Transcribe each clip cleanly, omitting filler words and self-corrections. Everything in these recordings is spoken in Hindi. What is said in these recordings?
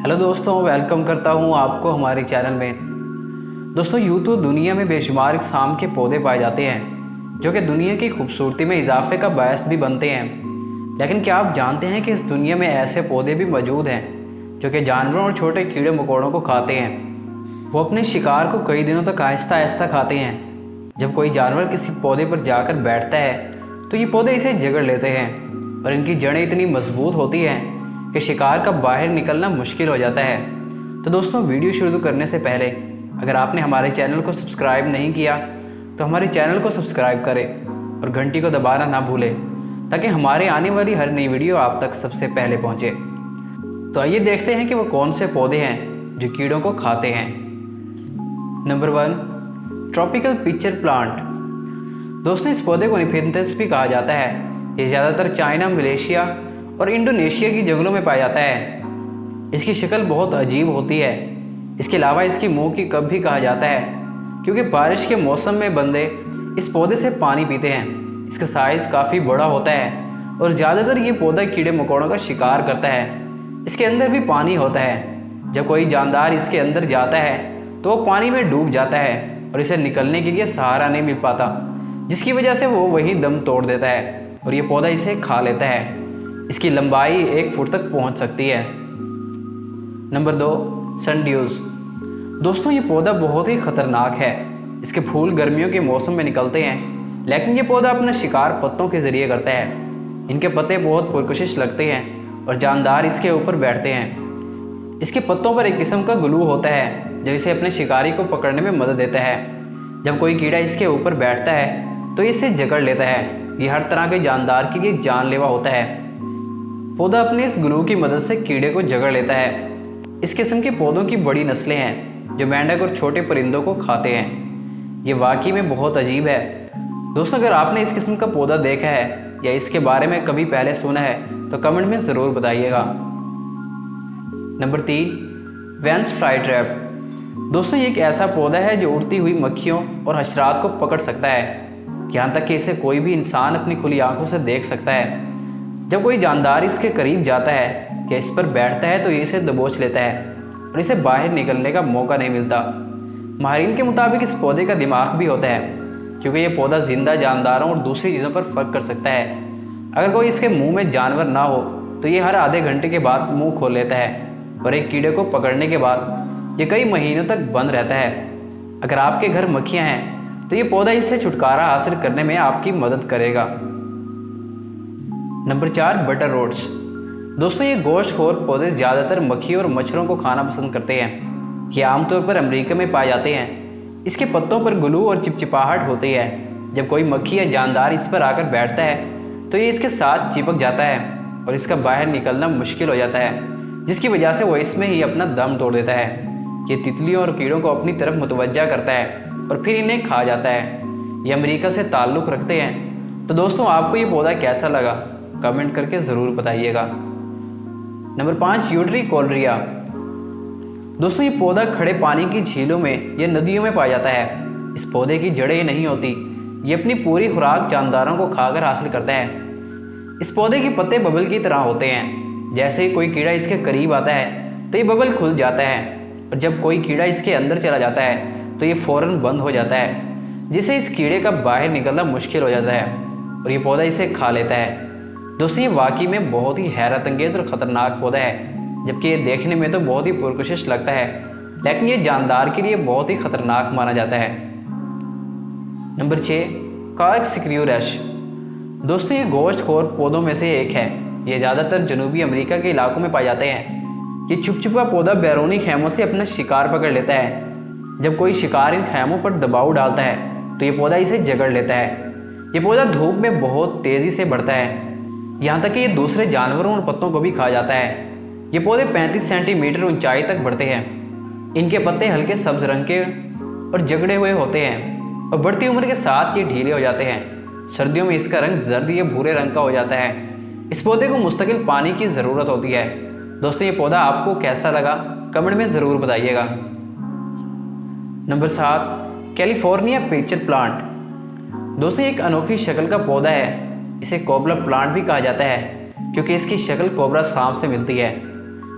हेलो दोस्तों, वेलकम करता हूं आपको हमारे चैनल में। दोस्तों, यूँ तो दुनिया में बेशुमार इक़साम के पौधे पाए जाते हैं जो कि दुनिया की खूबसूरती में इजाफे का बायस भी बनते हैं। लेकिन क्या आप जानते हैं कि इस दुनिया में ऐसे पौधे भी मौजूद हैं जो कि जानवरों और छोटे कीड़े मकोड़ों को खाते हैं। वो अपने शिकार को कई दिनों तक आहिस्ता आहिस्ता खाते हैं। जब कोई जानवर किसी पौधे पर जाकर बैठता है तो ये पौधे इसे जकड़ लेते हैं और इनकी जड़ें इतनी मजबूत होती हैं कि शिकार का बाहर निकलना मुश्किल हो जाता है। तो दोस्तों, वीडियो शुरू करने से पहले अगर आपने हमारे चैनल को सब्सक्राइब नहीं किया तो हमारे चैनल को सब्सक्राइब करें और घंटी को दबाना ना भूलें ताकि हमारे आने वाली हर नई वीडियो आप तक सबसे पहले पहुंचे। तो आइए देखते हैं कि वो कौन से पौधे हैं जो कीड़ों को खाते हैं। Number 1, tropical pitcher plant. दोस्तों, इस पौधे को निफेंथस भी कहा जाता है। ये ज़्यादातर चाइना, मलेशिया और इंडोनेशिया की जंगलों में पाया जाता है। इसकी शक्ल बहुत अजीब होती है। इसके अलावा इसकी मुंह की कप भी कहा जाता है क्योंकि बारिश के मौसम में बंदे इस पौधे से पानी पीते हैं। इसका साइज़ काफ़ी बड़ा होता है और ज़्यादातर ये पौधा कीड़े मकोड़ों का शिकार करता है। इसके अंदर भी पानी होता है। जब कोई जानदार इसके अंदर जाता है तो वो पानी में डूब जाता है और इसे निकलने के लिए सहारा नहीं मिल पाता, जिसकी वजह से वो वही दम तोड़ देता है और ये पौधा इसे खा लेता है। इसकी लंबाई 1 फुट तक पहुंच सकती है। नंबर 2, सनड्यूज। दोस्तों, ये पौधा बहुत ही खतरनाक है। इसके फूल गर्मियों के मौसम में निकलते हैं, लेकिन ये पौधा अपना शिकार पत्तों के जरिए करता है। इनके पत्ते बहुत पुरकशिश लगते हैं और जानदार इसके ऊपर बैठते हैं। इसके पत्तों पर एक किस्म का ग्लू होता है जो इसे अपने शिकारी को पकड़ने में मदद देता है। जब कोई कीड़ा इसके ऊपर बैठता है तो इसे जकड़ लेता है। ये हर तरह के जानदार के लिए जानलेवा होता है। पौधा अपने इस ग्लू की मदद से कीड़े को जकड़ लेता है। इस किस्म के पौधों की बड़ी नस्लें हैं जो मेंढक और छोटे परिंदों को खाते हैं। ये वाकई में बहुत अजीब है। दोस्तों, अगर आपने इस किस्म का पौधा देखा है या इसके बारे में कभी पहले सुना है तो कमेंट में ज़रूर बताइएगा। Number 3, Venus fly trap. दोस्तों, ये एक ऐसा पौधा है जो उड़ती हुई मक्खियों और हशरात को पकड़ सकता है। यहाँ तक कि इसे कोई भी इंसान अपनी खुली आंखों से देख सकता है। जब कोई जानदार इसके करीब जाता है या इस पर बैठता है तो ये इसे दबोच लेता है और इसे बाहर निकलने का मौका नहीं मिलता। माहिरीन के मुताबिक इस पौधे का दिमाग भी होता है क्योंकि ये पौधा जिंदा जानदारों और दूसरी चीज़ों पर फर्क कर सकता है। अगर कोई इसके मुंह में जानवर ना हो तो ये हर आधे घंटे के बाद मुंह खोल लेता है और एक कीड़े को पकड़ने के बाद ये कई महीनों तक बंद रहता है। अगर आपके घर मक्खियाँ हैं तो ये पौधा इससे छुटकारा हासिल करने में आपकी मदद करेगा। नंबर 4, बटर रोट्स। दोस्तों, ये गोश्तखोर पौधे ज़्यादातर मक्खी और मच्छरों को खाना पसंद करते हैं। ये आमतौर पर अमेरिका में पाए जाते हैं। इसके पत्तों पर ग्लू और चिपचिपाहट होती है। जब कोई मक्खी या जानदार इस पर आकर बैठता है तो ये इसके साथ चिपक जाता है और इसका बाहर निकलना मुश्किल हो जाता है, जिसकी वजह से वो इसमें ही अपना दम तोड़ देता है। ये तितलियों और कीड़ों को अपनी तरफ मुतवज्जा करता है और फिर इन्हें खा जाता है। ये अमेरिका से ताल्लुक़ रखते हैं। तो दोस्तों, आपको ये पौधा कैसा लगा कमेंट करके ज़रूर बताइएगा। नंबर 5, यूट्रिकोर्डिया। दोस्तों, ये पौधा खड़े पानी की झीलों में या नदियों में पाया जाता है। इस पौधे की जड़ें नहीं होती। ये अपनी पूरी खुराक जानदारों को खाकर हासिल करता है। इस पौधे के पत्ते बबल की तरह होते हैं। जैसे ही कोई कीड़ा इसके करीब आता है तो ये बबल खुल जाता है और जब कोई कीड़ा इसके अंदर चला जाता है तो ये फ़ौरन बंद हो जाता है, जिससे इस कीड़े का बाहर निकलना मुश्किल हो जाता है और ये पौधा इसे खा लेता है। दोस्तों, ये वाकई में बहुत ही हैरत अंगेज़ और ख़तरनाक पौधा है। जबकि ये देखने में तो बहुत ही पुरकशिश लगता है, लेकिन ये जानदार के लिए बहुत ही ख़तरनाक माना जाता है। Number 6, corkscrew-rush. दोस्तों, ये गोश्तखोर पौधों में से एक है। ये ज़्यादातर जनूबी अमेरिका के इलाकों में पाए जाते हैं। ये चुपचुपा पौधा बैरूनी खैमों से अपना शिकार पकड़ लेता है। जब कोई शिकार इन खैमों पर दबाव डालता है तो ये पौधा इसे जकड़ लेता है। ये पौधा धूप में बहुत तेज़ी से बढ़ता है, यहाँ तक कि ये दूसरे जानवरों और पत्तों को भी खा जाता है। ये पौधे 35 सेंटीमीटर ऊंचाई तक बढ़ते हैं। इनके पत्ते हल्के सब्ज रंग के और जकड़े हुए होते हैं और बढ़ती उम्र के साथ ये ढीले हो जाते हैं। सर्दियों में इसका रंग जर्द या भूरे रंग का हो जाता है। इस पौधे को मुस्तकिल पानी की ज़रूरत होती है। दोस्तों, ये पौधा आपको कैसा लगा कमेंट में ज़रूर बताइएगा। Number 7, California pitcher plant. दोस्तों, एक अनोखी शक्ल का पौधा है। इसे कोबरा प्लांट भी कहा जाता है क्योंकि इसकी शक्ल कोबरा सांप से मिलती है।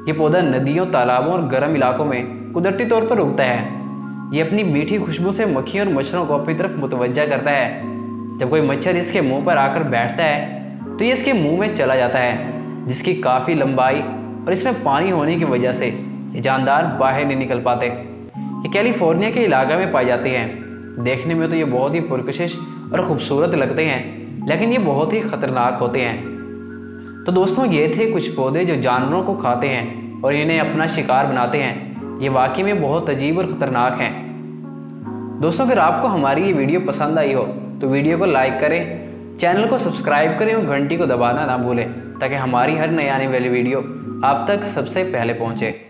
ये पौधा नदियों, तालाबों और गर्म इलाकों में कुदरती तौर पर उगता है। ये अपनी मीठी खुशबू से मक्खियों और मच्छरों को अपनी तरफ मुतवज्जा करता है। जब कोई मच्छर इसके मुंह पर आकर बैठता है तो ये इसके मुंह में चला जाता है, जिसकी काफ़ी लंबाई और इसमें पानी होने की वजह से ये जानदार बाहर नहीं निकल पाते। ये कैलिफोर्निया के इलाके में पाए जाते हैं। देखने में तो ये बहुत ही पुरकशिश और ख़ूबसूरत लगते हैं, लेकिन ये बहुत ही ख़तरनाक होते हैं। तो दोस्तों, ये थे कुछ पौधे जो जानवरों को खाते हैं और इन्हें अपना शिकार बनाते हैं। ये वाकई में बहुत अजीब और ख़तरनाक हैं। दोस्तों, अगर आपको हमारी ये वीडियो पसंद आई हो तो वीडियो को लाइक करें, चैनल को सब्सक्राइब करें और घंटी को दबाना ना भूलें, ताकि हमारी हर नई आने वाली वीडियो आप तक सबसे पहले पहुँचे।